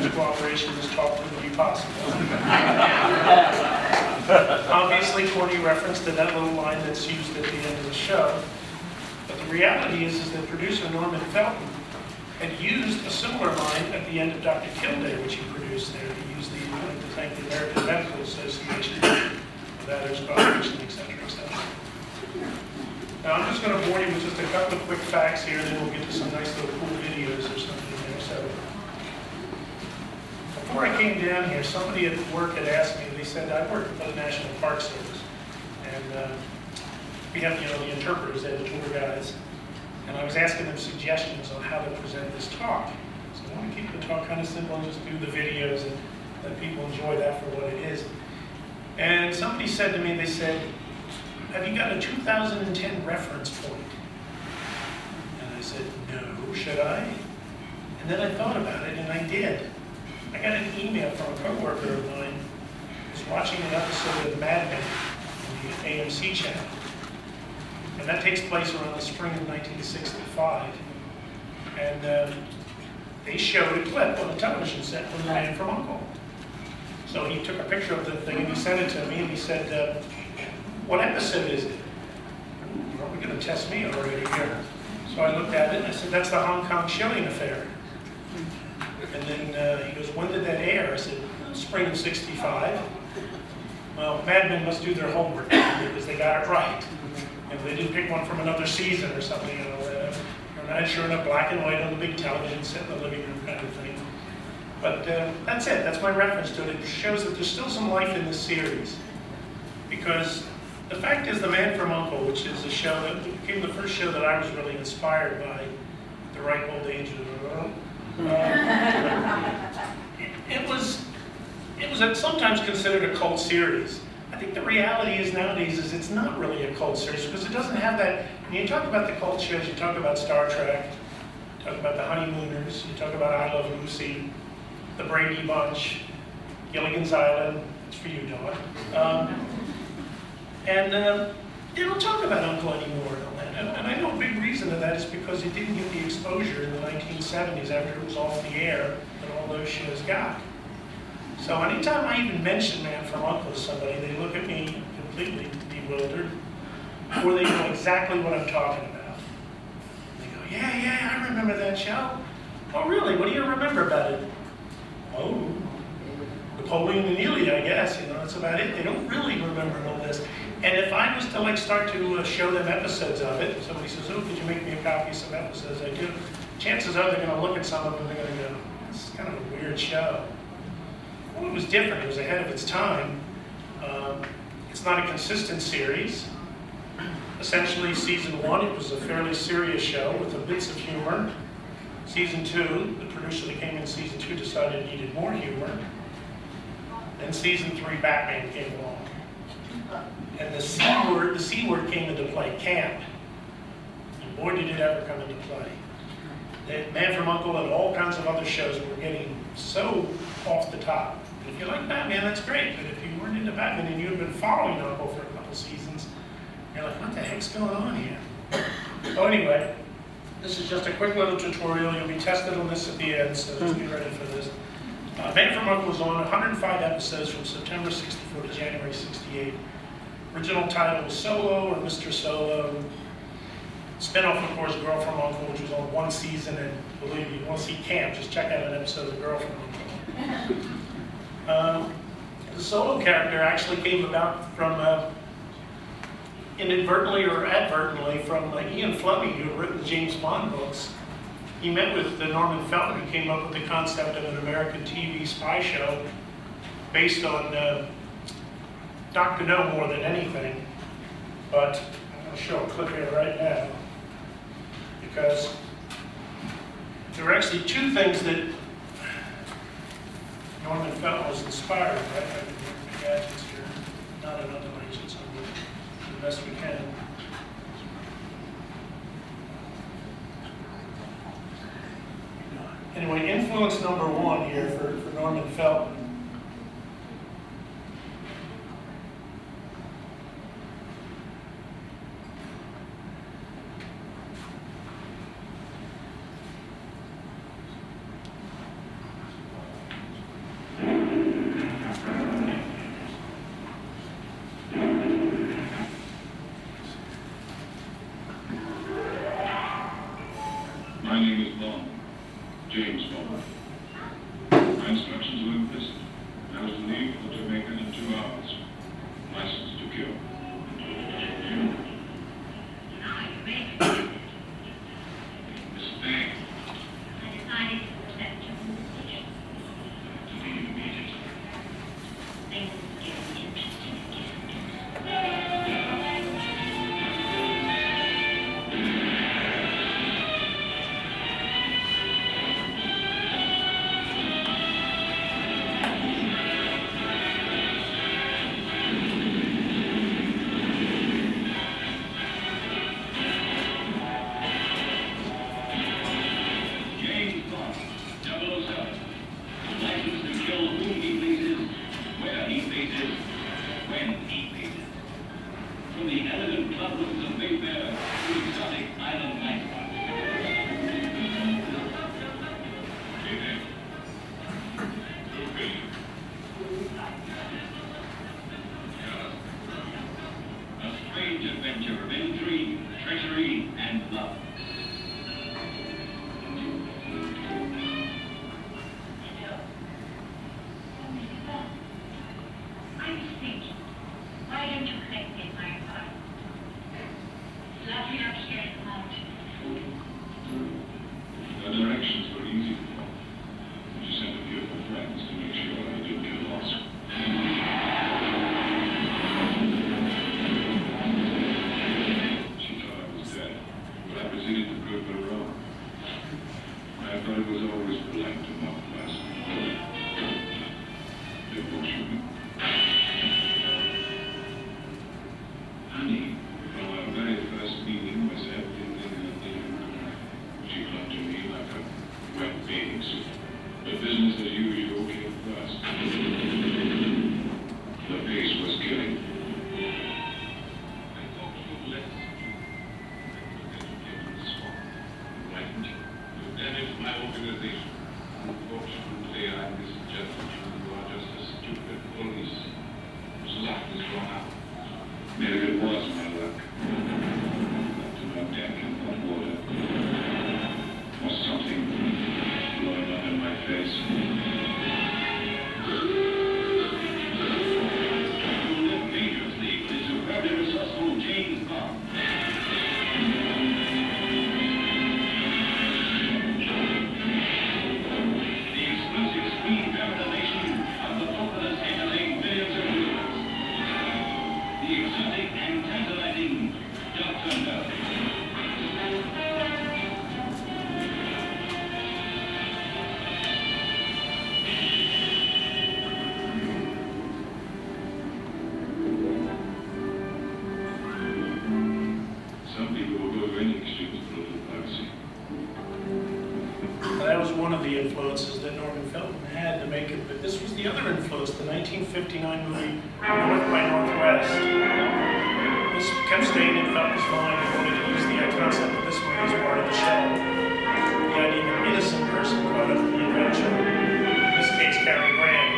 everyone's cooperation, this talk wouldn't be possible. Obviously, Courtney referenced to that little line that's used at the end of the show. But the reality is that producer Norman Felton had used a similar line at the end of Dr. Kildare, which he produced there. He used the to thank the American Medical Association for that cooperation, et cetera, et cetera. Now, I'm just going to bore you with just a couple of quick facts here, and then we'll get to some nice little cool videos or something there. So, before I came down here, somebody at work had asked me, they said, I work for the National Park Service, and we have, the interpreters, they're the tour guides, and I was asking them suggestions on how to present this talk. So I want to keep the talk kind of simple and just do the videos and let people enjoy that for what it is. And somebody said to me, they said, have you got a 2010 reference point? And I said, no, should I? And then I thought about it, and I did. I got an email from a coworker of mine who was watching an episode of Mad Men on the AMC channel. And that takes place around the spring of 1965. And they showed a clip on the television set from The Man from U.N.C.L.E. So he took a picture of the thing and he sent it to me and he said, what episode is it? Well, we're going to test me already here. So I looked at it and I said, that's the Hong Kong Shilling Affair. And then he goes, when did that air? I said, spring of 65. Well, Mad Men must do their homework because they got it right. And they didn't pick one from another season or something, Or not sure enough, black and white on the big television set in the living room kind of thing. But that's it. That's my reference to it. It shows that there's still some life in this series. Because the fact is, The Man from U.N.C.L.E., which is a show that became the first show that I was really inspired by, at the ripe old age of the world. It was sometimes considered a cult series. I think the reality is nowadays is it's not really a cult series because it doesn't have that. When you talk about the cult shows, you talk about Star Trek, you talk about The Honeymooners, you talk about I Love Lucy, The Brady Bunch, Gilligan's Island. It's for you, Dawn. And they don't talk about Uncle anymore. And I know a big reason of that is because it didn't get the exposure in the 1970s after it was off the air that all those shows got. So anytime I even mention Man from U.N.C.L.E. to somebody, they look at me completely bewildered, or they know exactly what I'm talking about. They go, yeah, I remember that show. Oh, really? What do you remember about it? Oh, Napoleon and Neely, I guess. That's about it. They don't really remember all this. And if I was to start to show them episodes of it, somebody says, oh, could you make me a copy of some episodes? I do. Chances are they're going to look at some of them and they're going to go, this is kind of a weird show. Well, it was different. It was ahead of its time. It's not a consistent series. Essentially, season 1, it was a fairly serious show with a bits of humor. Season 2, the producer that came in season 2 decided it needed more humor. Then season 3, Batman came along. And the C word came into play, camp. And boy, did it ever come into play. The Man from U.N.C.L.E. and all kinds of other shows were getting so off the top. And if you like Batman, that's great. But if you weren't into Batman and you had been following U.N.C.L.E. for a couple seasons, you're like, what the heck's going on here? So anyway, this is just a quick little tutorial. You'll be tested on this at the end, so just be ready for this. Man from U.N.C.L.E. was on 105 episodes from September 64 to January 68. Original title was Solo or Mr. Solo. Spinoff, of course, Girl from U.N.C.L.E., which was on one season, and believe me, you want to see camp, just check out an episode of Girl from U.N.C.L.E. The Solo character actually came about from, inadvertently or advertently, from Ian Fleming, who had written the James Bond books. He met with Norman Felton, who came up with the concept of an American TV spy show based on Dr. No more than anything, but I'm going to show a clip here right now because there were actually two things that Norman Felton was inspired by. I can work the gadgets here, not in other languages, so we'll do the best we can. Anyway, influence number 1 here for Norman Felton. James Bond. My instructions were implicit. I was to leave for Jamaica in 2 hours. License to kill. Mistake. I decided to accept your decision. To leave immediately. Things are getting interesting again. James Bond, 007. License to kill whom he pleases, where he pleases, when he pleases. From the elegant clubrooms of Mayfair to exotic island nightclubs. Amen. Okay. A strange adventure of intrigue, treachery, and love. I was thinking, why don't you collect me in my apartment? It's lovely up here in the mountains. The directions were easy to follow. She sent a few of her friends to make sure I didn't get lost. She thought I was dead, but I proceeded to prove her wrong. I thought it was always polite to mock last. Devotion. Honey, from our very first meeting was everything in the She clung to me like a wet bathing suit. But business as usual came first. The pace was killing. I thought you left you. Enlightened you. You damaged my organization. Unfortunately, I'm this gentleman. You are just a stupid police whose luck is run out. Maybe it was my luck. Up to my deck in hot water. Or something blowing up in my face. You live dangerously with the superbly resourceful James Bond. The exclusive screen revelation of the populous entertain millions of viewers. The exotic and tantalizing Dr. No. Some people will go to any extremes for a little privacy. That was one of the influences that Norman Felton had to make it, but this was the other influence, the 1959 movie North by Northwest. This kept staying in Felton's mind. He wanted to use the concept of this movie as part of the show. The idea of an innocent person caught up in the adventure. In this case, Cary Grant.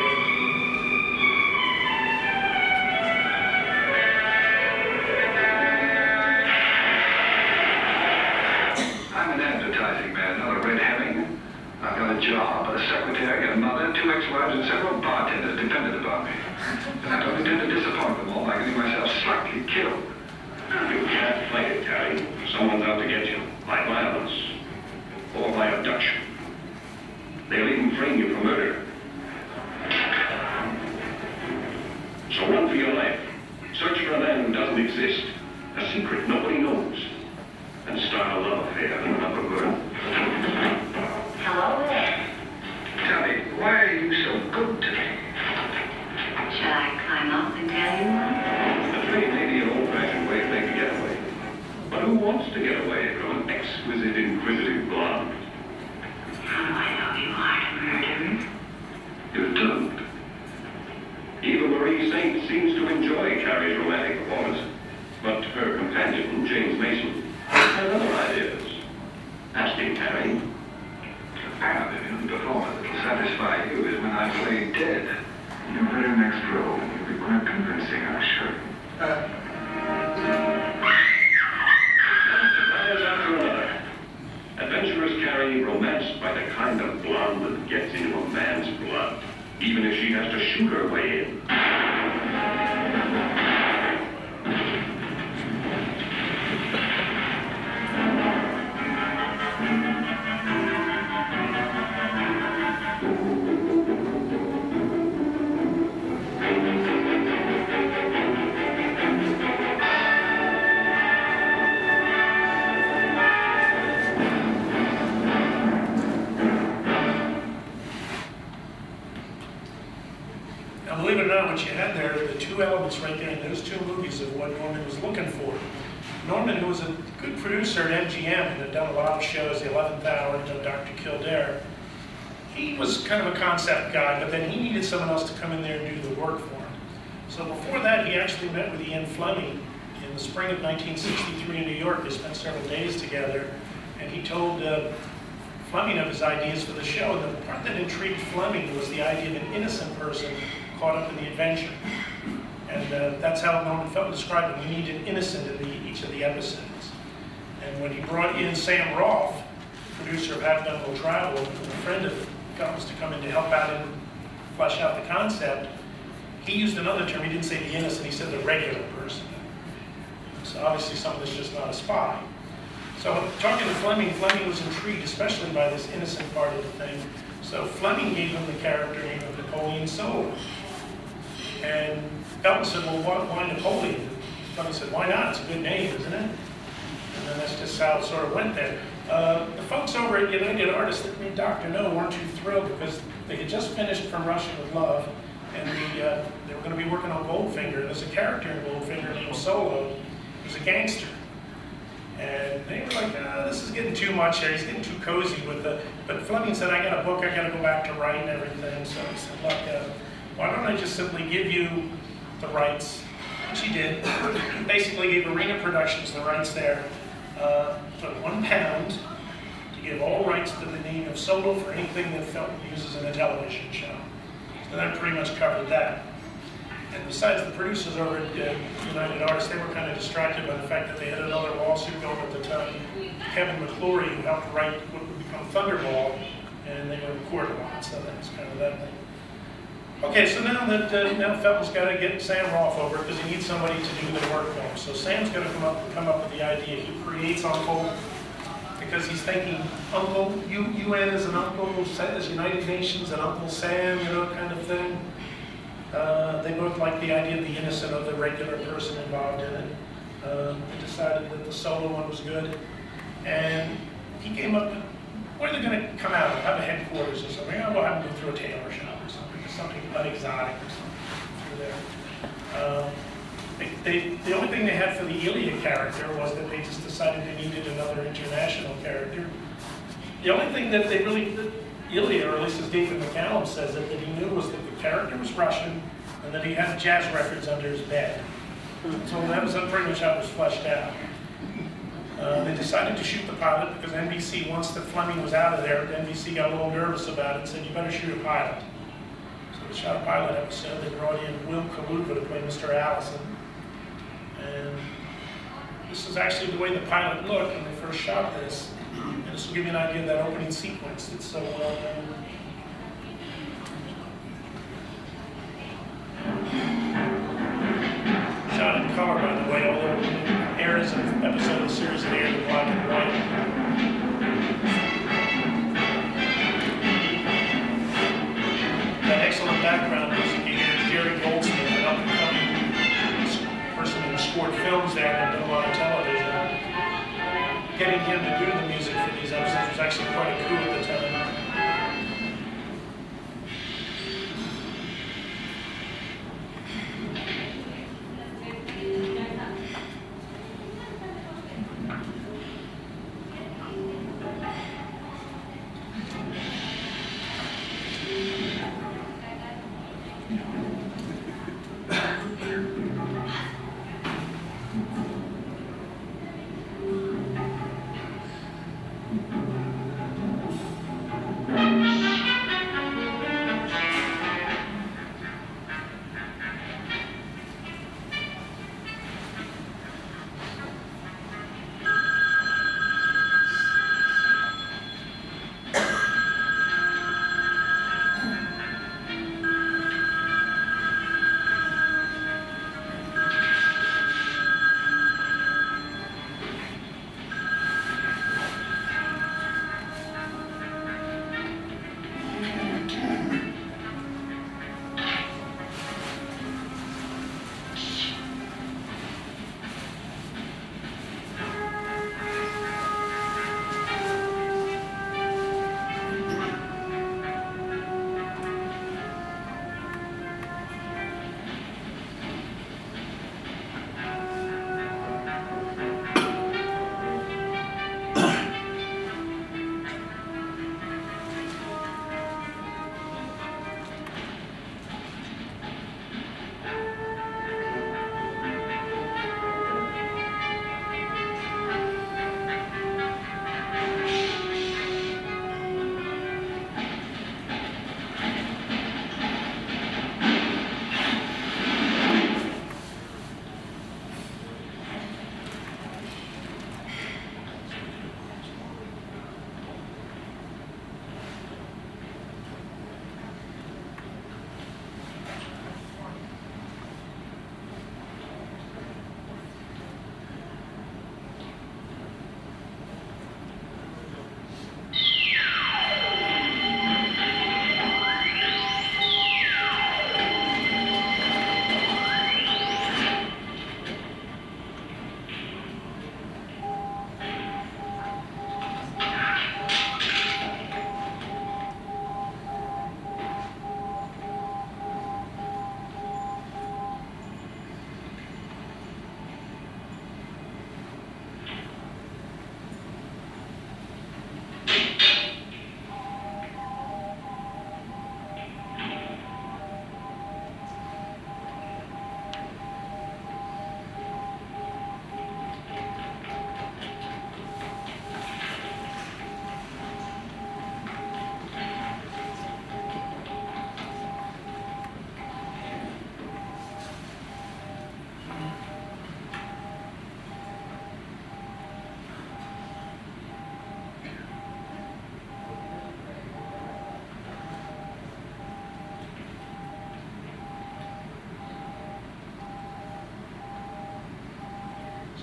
I'm an advertising man, not a red herring. I've got a job, a secretary, a mother, 2 ex-wives, and several bartenders dependent upon me. And I don't intend to disappoint them all by getting myself slightly killed. You can't play it, Terry. Someone's out to get you. By violence. Or by abduction. They'll even frame you for murder. So run for your life. Search for a man who doesn't exist. A secret nobody knows. And start a love affair in another world. Hello there. Tell me, why are you so good to me? Shall I climb up and tell you one? The trade may be an old-fashioned way to make a getaway. But who wants to get away from an exquisite, inquisitive blonde? How do I know you aren't a murderer? You don't. Even Marie Saint seems to enjoy Carrie's romantic performance. But her companion, James Mason, has other ideas. Ask him, Carrie. Apparently, the only performance that'll satisfy you is when I play dead. Your very next role, you'll be quite convincing, I'm sure. One surprise after another. Adventurers carry romance by the kind of even if she has to shoot her way in. Now, believe it or not, what you had there, the two elements right there in those two movies of what Norman was looking for. Norman, who was a good producer at MGM and had done a lot of shows, The 11th Hour, done Dr. Kildare, he was kind of a concept guy, but then he needed someone else to come in there and do the work for him. So before that, he actually met with Ian Fleming in the spring of 1963 in New York. They spent several days together, and he told Fleming of his ideas for the show. And the part that intrigued Fleming was the idea of an innocent person caught up in the adventure. And that's how Norman Felton described it. We need an innocent in each of the episodes. And when he brought in Sam Roth, producer of Have Done Will Travel, and a friend of Felton's to come in to help out and flesh out the concept, he used another term. He didn't say the innocent, he said the regular person. So obviously someone that's just not a spy. So talking to Fleming, Fleming was intrigued, especially by this innocent part of the thing. So Fleming gave him the character name of Napoleon Solo. And Felton said, well, why Napoleon? Fleming said, why not? It's a good name, isn't it? And then that's just how it sort of went there. The folks over at United Artists that made Dr. No weren't too thrilled because they had just finished From Russia with Love, and they were going to be working on Goldfinger. There's a character in Goldfinger named Solo. He's a gangster. And they were like, this is getting too much here. He's getting too cozy with the... But Fleming said, I got a book, I got to go back to write and everything. So he said, look, why don't I just simply give you the rights? Which he did. Basically gave Arena Productions the rights there for £1 to give all rights to the name of Solo for anything that Felton uses in a television show. So that pretty much covered that. And besides the producers over at United Artists, they were kind of distracted by the fact that they had another lawsuit going at the time. Kevin McClory, who helped write what would become Thunderball, and they were in court a lot, so that's kind of that thing. Okay, so now that now Felton's got to get Sam Roth over because he needs somebody to do the work for him. So Sam's going to come up with the idea. He creates Uncle because he's thinking Uncle UN is an Uncle as United Nations, and Uncle Sam, kind of thing. They both like the idea of the innocent of the regular person involved in it. They decided that the Solo one was good, and he came up with, where are they going to come out of? Have a headquarters or something? We'll have them go through a tailor shop or something unexotic or something through there. The only thing they had for the Ilya character was that they just decided they needed another international character. The only thing that they really, Ilya, or at least as David McCallum says it, that he knew was that the character was Russian and that he had jazz records under his bed. So that was pretty much how it was fleshed out. They decided to shoot the pilot because NBC, once that Fleming was out of there, NBC got a little nervous about it and said, you better shoot a pilot. So they shot a pilot episode. They brought in Will Kaluga to play Mr. Allison. And this is actually the way the pilot looked when they first shot this. And this will give you an idea of that opening sequence. It's so well done. Shot in color, by the way, although eras of episode of the series that aired in black and white. That excellent background music you hear is Jerry Goldsmith, an up-and-coming person who scored films there and done a lot of television. Getting him to do the music for these episodes was actually quite a coup at the time.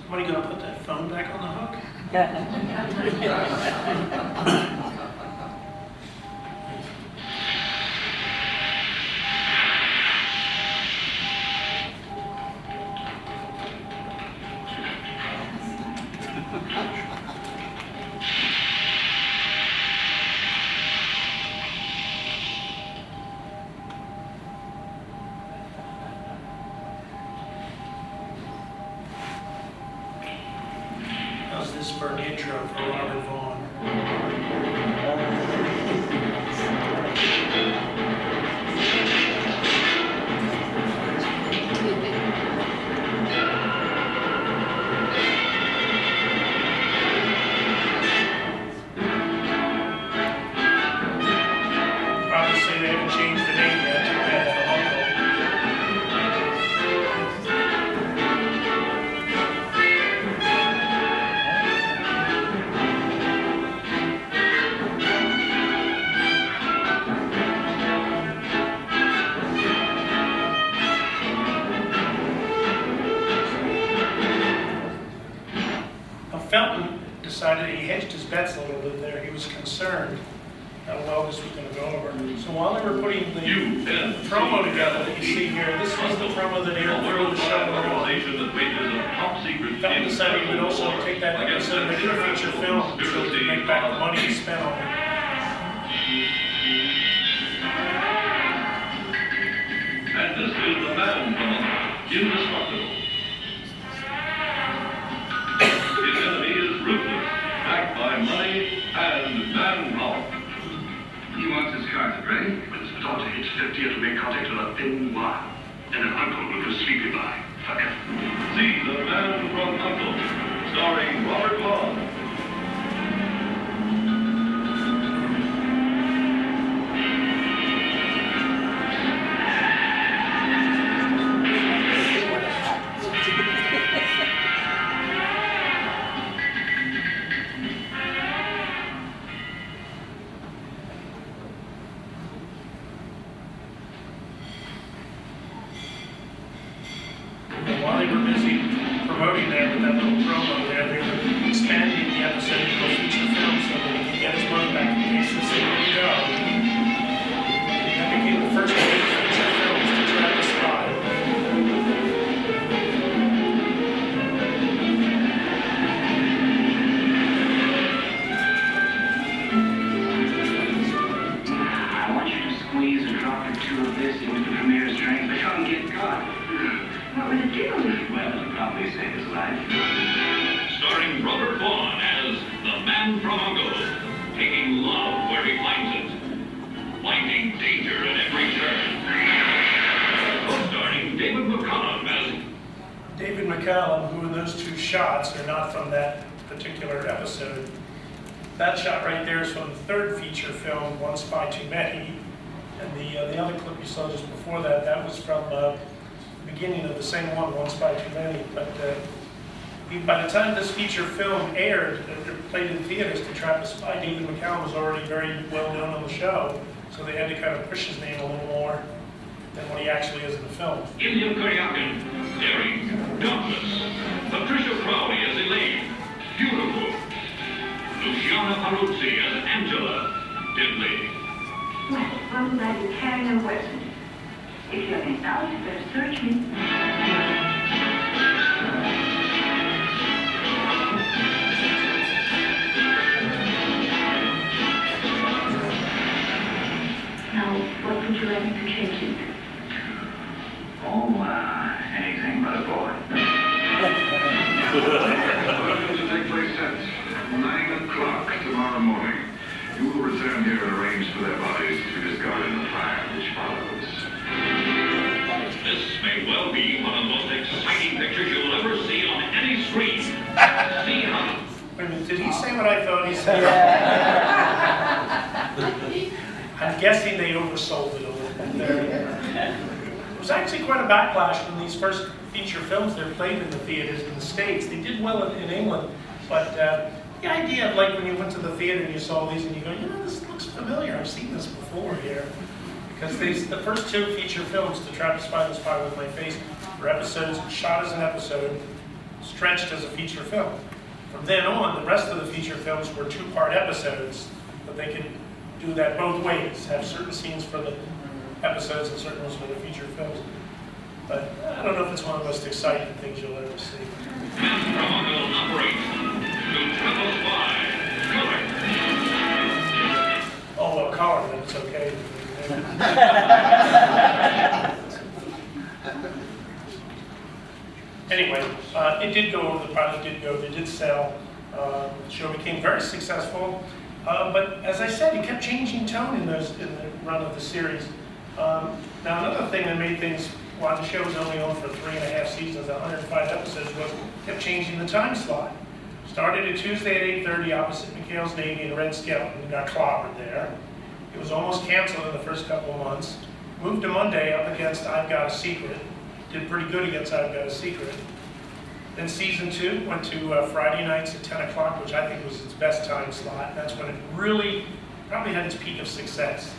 Somebody gonna put that phone back on the hook? How's this for an intro for Robert Vaughn? Obviously, they haven't changed the name yet. Too bad, that'll Felton decided he hedged his bets a little bit there. He was concerned how well this was going to go over. So while they were putting the promo together that you see here, this was the promo that aired through the show. Felton decided he would also take that episode and make it a feature film so he could make back the money he spent on it. And this is the man from Indestructible. His enemy is ruthless, backed by money and manpower. He wants his cards ready. When his daughter hits 50, it'll make contact with a thin wire. And an uncle will go sleepy by. Fucker. See The Man from Uncle, starring Robert Vaughn. And while they were busy promoting that with that little promo there, they were expanding the episode into a feature film so that he could get his money back in case this thing didn't go. That became the first of 8 feature films to track the spy. I want you to squeeze a drop or two of this into the Premier's drink, but don't get caught. What would it do? Well, it'll probably save his life. Starring Robert Vaughn as The Man from Uncle, taking love where he finds it, finding danger at every turn. Co-starring David McCallum as David McCallum, who in those 2 shots are not from that particular episode. That shot right there is from the 3rd feature film, One Spy Too Many. And the other clip you saw just before that, that was from the beginning of the same one Spy Too Many. But by the time this feature film aired, played in theaters to trap a spy, David McCallum was already very well known on the show. So they had to kind of push his name a little more than what he actually is in the film. Ilya Kuryakin, daring, dauntless. Patricia Crowley as Elaine, beautiful. Luciana Paluzzi as Angela, deadly. Well, I'm glad you're carrying a weapon. If you're in doubt, you better search me. Now, what would you like me to change it? Oh, anything but a boy. Going to take place at 9 o'clock tomorrow morning. You will return here and arrange for their bodies to be discarded in the fire which follows. This may well be one of the most exciting pictures you'll ever see on any screen. See how... Wait a minute, did he say what I thought he said? I'm guessing they oversold it a little bit there. It was actually quite a backlash when these first feature films they played in the theaters in the States. They did well in England, but the idea of like when you went to the theater and you saw these and you go, you know, this looks familiar, I've seen this before here. Because the first 2 feature films, To Trap a Spy and Spy with My Face, were episodes shot as an episode, stretched as a feature film. From then on, the rest of the feature films were two-part episodes, but they could do that both ways, have certain scenes for the episodes and certain ones for the feature films. But I don't know if it's one of the most exciting things you'll ever see. Bravo number 8, to Triple Spy, color. Oh, well, color, then it's okay. Anyway, it did go over, the product did go, they did sell. The show became very successful. But as I said, it kept changing tone in the run of the series. Now, another thing that made things, while the show was only on for 3.5 seasons, 105 episodes, was it kept changing the time slot. Started at Tuesday at 8:30 opposite McHale's Navy and Red Skelton, and got clobbered there. It was almost canceled in the first couple of months. Moved to Monday up against I've Got a Secret. Did pretty good against I've Got a Secret. Then season 2 went to Friday nights at 10 o'clock, which I think was its best time slot. That's when it really probably had its peak of success.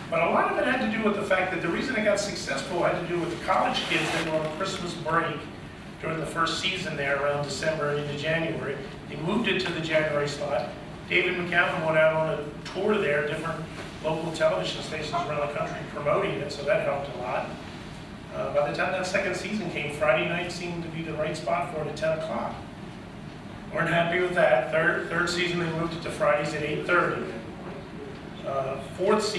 But a lot of it had to do with the fact that the reason it got successful had to do with the college kids that were on Christmas break during the first season there around December into January. They moved it to the January slot. David McCallum went out on a tour there, different local television stations around the country promoting it, so that helped a lot. By the time that second season came, Friday night seemed to be the right spot for it at 10 o'clock. Weren't happy with that. Third season, they moved it to Fridays at 8:30. Fourth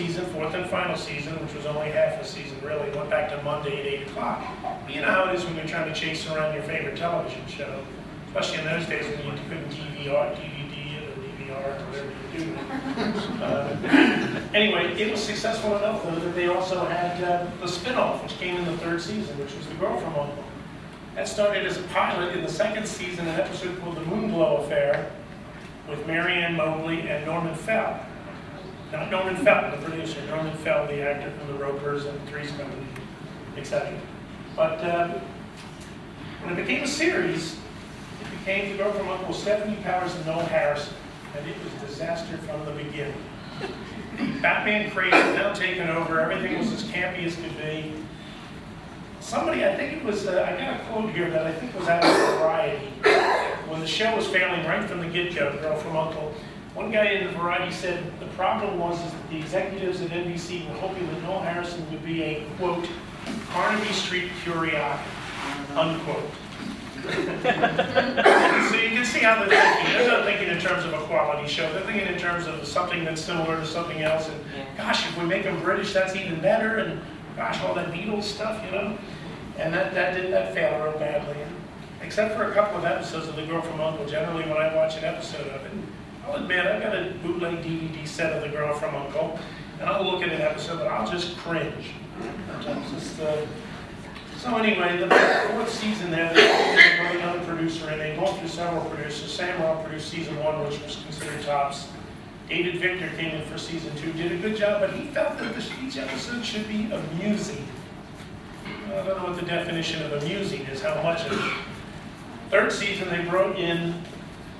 and final season, which was only half a season really, went back to Monday at 8 o'clock. You know how it is when you're trying to chase around your favorite television show, especially in those days when you couldn't DVD it or DVR or whatever you do. Anyway, it was successful enough though that they also had the spin-off, which came in the third season, which was The Girl from Uncle. That started as a pilot in the second season, an episode called The Moonglow Affair, with Marianne Mobley and Norman Fell. Not Norman Fell, the producer, Norman Fell, the actor from The Ropers and Three's Company, etc. But when it became a series, it became The Girl from Uncle, Stephanie Powers and Noel Harrison, and it was a disaster from the beginning. The Batman craze had now taken over, everything was as campy as could be. Somebody, I think it was, I got a quote here that I think was out of Variety, when the show was failing right from the get-go, The Girl from Uncle. One guy in the Variety said the problem was that the executives at NBC were hoping that Noel Harrison would be a, quote, Carnaby Street curiosity, unquote. So you can see how they're thinking. They're not thinking in terms of a quality show. They're thinking in terms of something that's similar to something else. And gosh, if we make them British, that's even better. And gosh, all that Beatles stuff, you know. And that failed real badly. Except for a couple of episodes of The Girl from Uncle. Generally, when I watch an episode of it, I'll admit I've got a bootleg DVD set of The Girl from Uncle, and I'll look at an episode, but I'll just cringe. So anyway, the fourth season there, they brought another producer in. They went through several producers. Sam Rock produced season 1, which was considered tops. David Victor came in for season 2, did a good job, but he felt that each episode should be amusing. I don't know what the definition of amusing is, how much of it. Third season, they brought in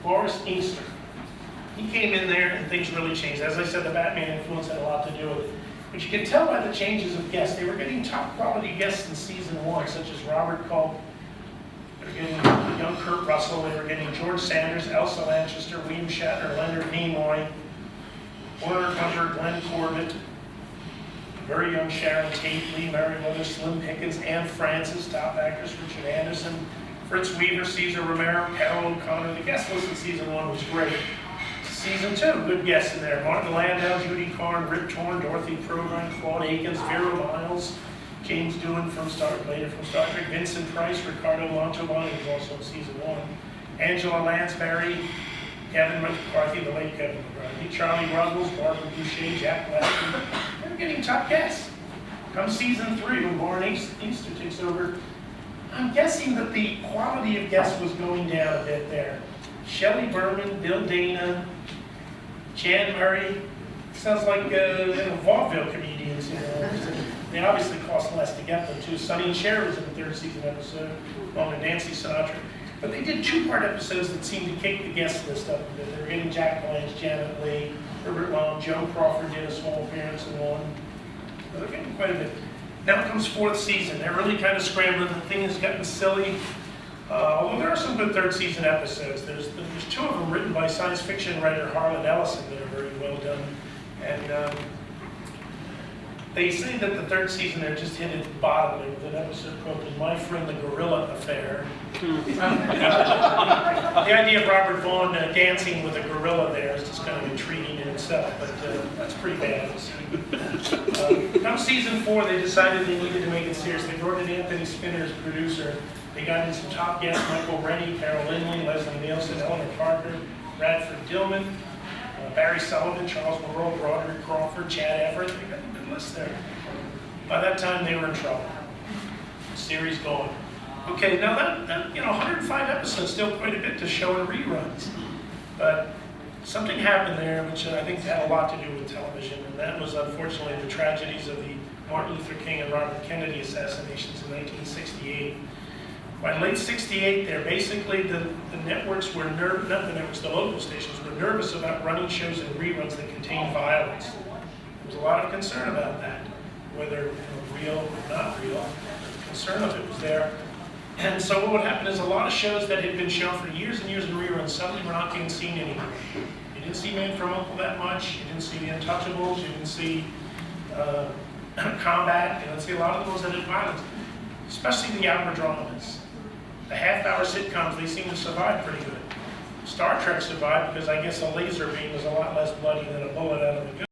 Boris Inkster. He came in there and things really changed. As I said, the Batman influence had a lot to do with it. But you can tell by the changes of guests. They were getting top quality guests in season 1, such as Robert Culp. They were getting young Kurt Russell. They were getting George Sanders, Elsa Lanchester, William Shatner, Leonard Nimoy, Warner Hunter, Glenn Corbett, very young Sharon Tate, Lee Merriweather, Slim Pickens, Anne Francis, top actors Richard Anderson, Fritz Weaver, Cesar Romero, Carol O'Connor. The guest list in season 1 was great. Season 2, good guests in there. Martin Landau, Judy Carn, Rip Torn, Dorothy Progine, Claude Akins, Vera Miles, James Doohan from Star Trek, Vincent Price, Ricardo Montalban, who's also in season 1, Angela Lansbury, Kevin McCarthy, the late Kevin McCarthy, Charlie Ruggles, Barbara Boucher, Jack Lester. They're getting top guests. Come season 3, when Warren Easter takes over, I'm guessing that the quality of guests was going down a bit there. Shelley Berman, Bill Dana, Jan Murray, sounds like vaudeville comedians. You know. They obviously cost less to get them too. Sonny and Cher was in the third season episode, along with Nancy Sinatra. But they did 2-part episodes that seemed to kick the guest list up a bit. They were getting Jack Blanche, Janet Leigh, Herbert Long, Joan Crawford did a small appearance in one. But they're getting quite a bit. Now comes 4th season. They're really kind of scrambling. The thing has gotten silly. Although there are some good third season episodes. There's 2 of them written by science fiction writer Harlan Ellison that are very well done. And they say that the third season they're just hit it bottom with an episode called My Friend the Gorilla Affair. The idea of Robert Vaughn dancing with a gorilla there is just kind of intriguing in itself, but that's pretty bad. Come season 4, they decided they needed to make it serious. They brought in Anthony Spinner as producer. They got in some top guests: Michael Rennie, Carol Lindley, Leslie Nielsen, Eleanor Parker, Bradford Dillman, Barry Sullivan, Charles Monroe, Broderick Crawford, Chad Everett. They got a good list there. By that time, they were in trouble. The series going. Okay, now that 105 episodes, still quite a bit to show in reruns. But something happened there which I think had a lot to do with television, and that was unfortunately the tragedies of the Martin Luther King and Robert Kennedy assassinations in 1968. By late 68 there, basically the networks were not the networks, the local stations were nervous about running shows and reruns that contained violence. There was a lot of concern about that, whether real or not real. The concern of it was there. And so what would happen is a lot of shows that had been shown for years and years in reruns suddenly were not being seen anymore. You didn't see Man from U.N.C.L.E. that much. You didn't see The Untouchables. You didn't see Combat. You didn't see a lot of those that had violence, especially the hour dramas. The half-hour sitcoms, they seem to survive pretty good. Star Trek survived because I guess a laser beam was a lot less bloody than a bullet out of a gun.